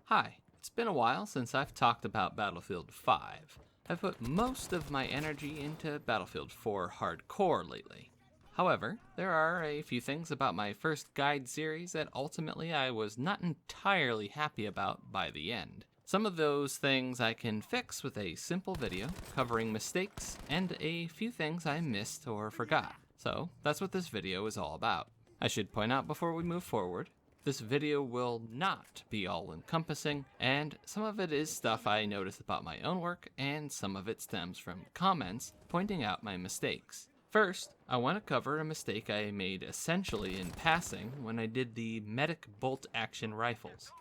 Hi, it's been a while since I've talked about Battlefield 5. I've put most of my energy into Battlefield 4 Hardcore lately. However, there are a few things about my first guide series that ultimately I was not entirely happy about by the end. Some of those things I can fix with a simple video covering mistakes and a few things I missed or forgot. So that's what this video is all about. I should point out before we move forward, this video will not be all-encompassing, and some of it is stuff I noticed about my own work, and some of it stems from comments pointing out my mistakes. First, I want to cover a mistake I made essentially in passing when I did the medic bolt-action rifles.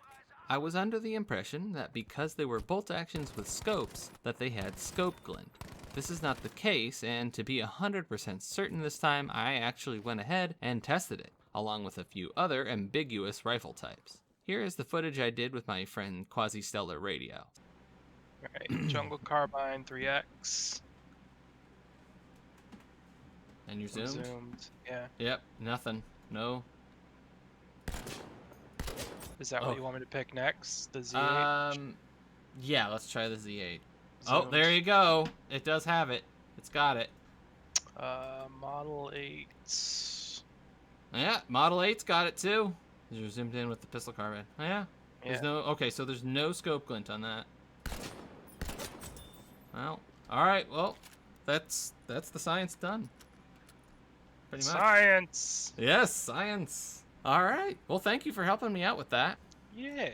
I was under the impression that because they were bolt-actions with scopes, that they had scope glint. This is not the case, and to be 100% certain this time, I actually went ahead and tested it, along with a few other ambiguous rifle types. Here is the footage I did with my friend Quasi-Stellar Radio. Alright, Jungle Carbine 3X. And you're zoomed? Zoomed, yeah. Yep, nothing. No. Is that what you want me to pick next? The Z8? Yeah, let's try the Z8. Zoomed. Oh, there you go. It does have it. It's got it. Model 8. Yeah, Model 8's got it too. You're zoomed in with the pistol carbine. Oh, yeah. There's no. Okay, so there's no scope glint on that. Well, all right. Well, that's the science done. Pretty much. Science. Yes, science. All right. Well, thank you for helping me out with that. Yeah.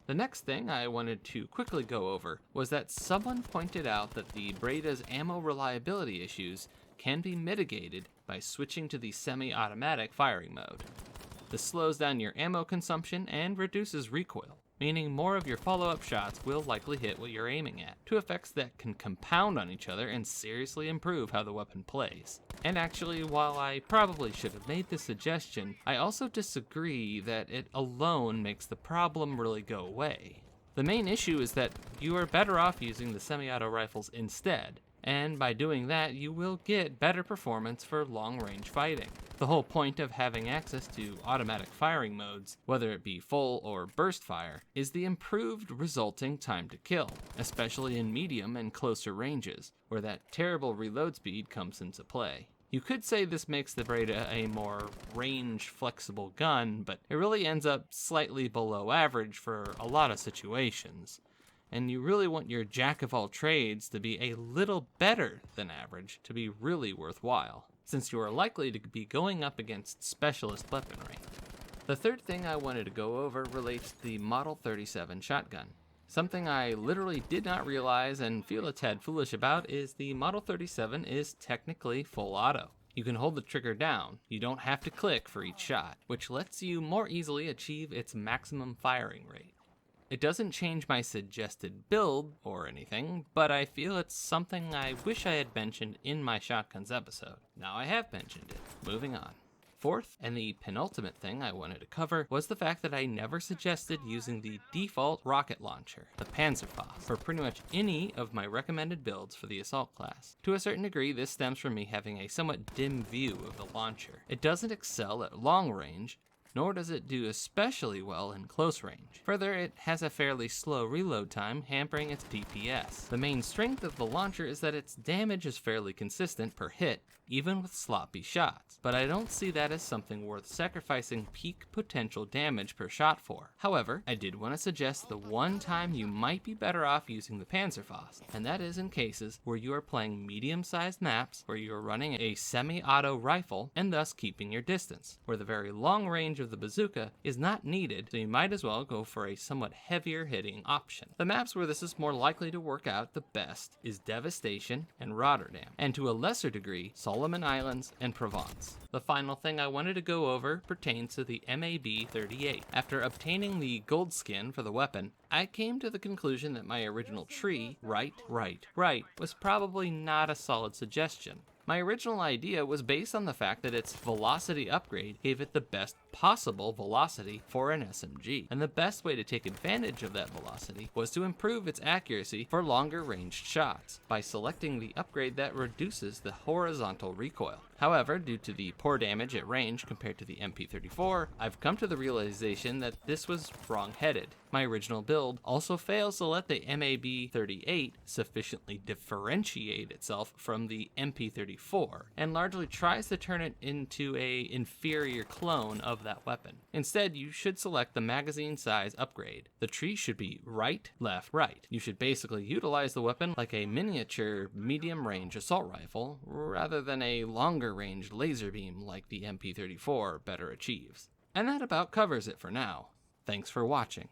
The next thing I wanted to quickly go over was that someone pointed out that the Breda's ammo reliability issues can be mitigated by switching to the semi-automatic firing mode. This slows down your ammo consumption and reduces recoil, meaning more of your follow-up shots will likely hit what you're aiming at, two effects that can compound on each other and seriously improve how the weapon plays. And actually, while I probably should have made this suggestion, I also disagree that it alone makes the problem really go away. The main issue is that you are better off using the semi-auto rifles instead, and by doing that, you will get better performance for long-range fighting. The whole point of having access to automatic firing modes, whether it be full or burst fire, is the improved resulting time to kill, especially in medium and closer ranges, where that terrible reload speed comes into play. You could say this makes the Breda a more range-flexible gun, but it really ends up slightly below average for a lot of situations. And you really want your jack-of-all-trades to be a little better than average to be really worthwhile, since you are likely to be going up against specialist weaponry. The third thing I wanted to go over relates to the Model 37 shotgun. Something I literally did not realize and feel a tad foolish about is the Model 37 is technically full auto. You can hold the trigger down, you don't have to click for each shot, which lets you more easily achieve its maximum firing rate. It doesn't change my suggested build or anything, but I feel it's something I wish I had mentioned in my shotguns episode. Now I have mentioned it. Moving on. Fourth, and the penultimate thing I wanted to cover, was the fact that I never suggested using the default rocket launcher, the Panzerfaust, for pretty much any of my recommended builds for the assault class. To a certain degree, this stems from me having a somewhat dim view of the launcher. It doesn't excel at long range, nor does it do especially well in close range. Further, it has a fairly slow reload time, hampering its DPS. The main strength of the launcher is that its damage is fairly consistent per hit, even with sloppy shots, but I don't see that as something worth sacrificing peak potential damage per shot for. However, I did want to suggest the one time you might be better off using the Panzerfaust, and that is in cases where you are playing medium-sized maps where you are running a semi-auto rifle and thus keeping your distance, where the very long range of the bazooka is not needed, so you might as well go for a somewhat heavier hitting option. The maps where this is more likely to work out the best is Devastation and Rotterdam, and to a lesser degree, Solomon Islands and Provence. The final thing I wanted to go over pertains to the MAB-38. After obtaining the gold skin for the weapon, I came to the conclusion that my original tree, right, was probably not a solid suggestion. My original idea was based on the fact that its velocity upgrade gave it the best possible velocity for an SMG, and the best way to take advantage of that velocity was to improve its accuracy for longer ranged shots by selecting the upgrade that reduces the horizontal recoil. However, due to the poor damage at range compared to the MP34, I've come to the realization that this was wrong-headed. My original build also fails to let the MAB-38 sufficiently differentiate itself from the MP34, and largely tries to turn it into an inferior clone of that weapon. Instead, you should select the magazine size upgrade. The tree should be right, left, right. You should basically utilize the weapon like a miniature medium-range assault rifle, rather than a longer-range laser beam like the MP34 better achieves. And that about covers it for now. Thanks for watching.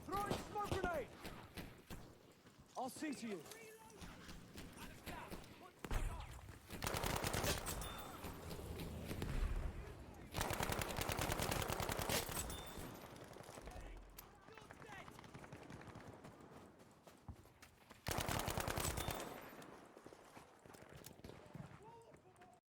Throwing smoke grenade! I'll see to you.